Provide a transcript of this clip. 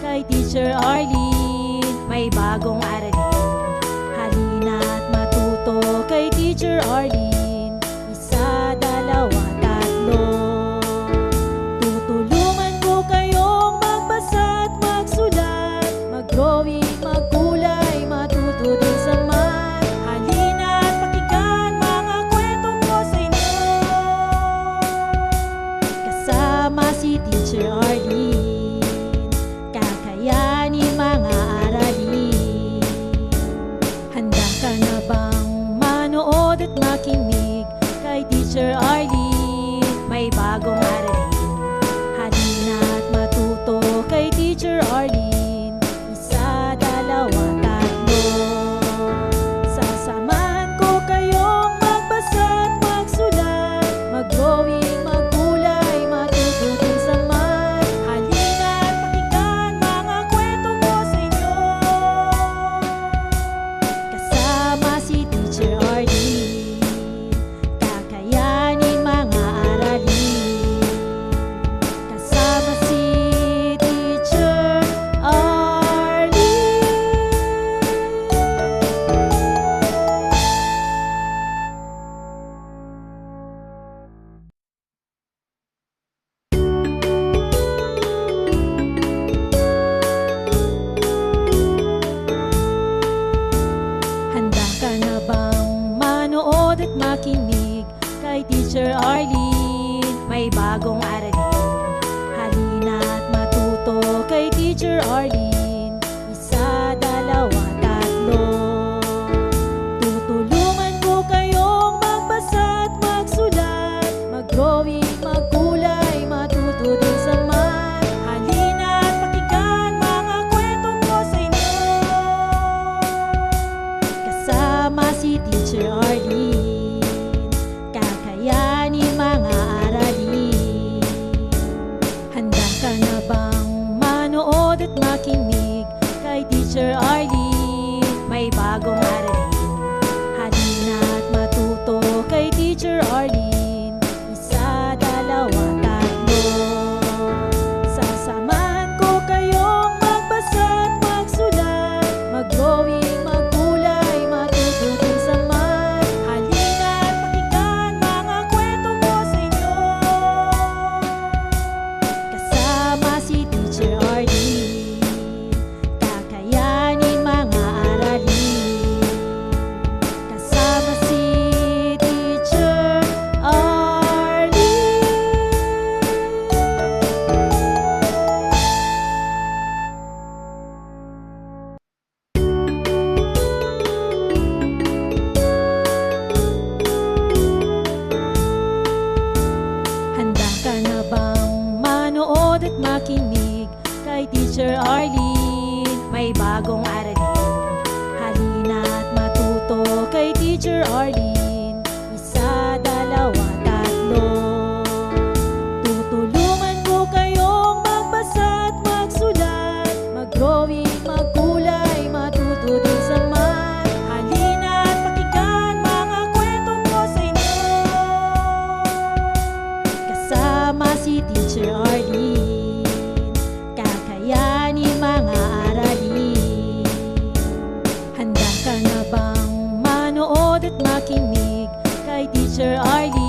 kay Teacher Arlene. May bagong aralin, halina't matuto kay Teacher Arlene. Isa, dalawa, tatlo. Tutulungan ko kayong magbasa at magsulat, mag-drawing, magkulay, matuto din sa math. Halina't pakinggan mga kwento ko sa inyo, kasama si Teacher Arlene. Kakayanin mga aralin. Handa ka na bang manood at makinig kay Teacher Arlene? May bagong aralin, halina't matuto kay Teacher Arlene. Isa, dalawa, tatlo. Sasamahan ko kayong magbasa at magsulat, mag-drawing, magkulay, matuto din sa math. Halina't pakinggan mga kwento ko sa inyo, kasama si Teacher Arlene. Kakayanin mga aralin, kasama si Teacher Arlene. Handa ka na bang manood at makinig kay Teacher Arlene? May bagong aralin, halina't matuto kay Teacher Arlene. Isa, dalawa, tatlo. Tutulungan ko kayong magbasa at magsulat, mag-drawing, magkulay, matuto din sa math. Halina't pakinggan mga kwento ko sa inyo, kasama si Teacher Arlene. Kakayanin mga aralin. Handa ka na bang manood at makinig kay Teacher Arlene? May bagong aralin, halina't matuto kay Teacher Arlene. Isa, dalawa, tatlo. Sasamahan ko kayong magbasa at magsulat, mag-drawing, magkulay, matuto din sa math. Halina't pakinggan mga kwento ko sa inyo, kasama si Teacher Arlene. Kakayanin mga aralin, kasama si Teacher Arlene. Handa ka na bang manood at makinig kay Teacher Arlene? May bagong aralin, halina't matuto kay Teacher Arlene. Isa, dalawa, tatlo. Tutulungan ko kayong magbasa at magsulat, mag-drawing, magkulay, matuto din sa math. Halina't pakinggan mga kwento ko sa inyo, kasama si Teacher Arlene. Kakayanin mga aralin. Handa ka na bang manood at makinig kay Teacher Arlene?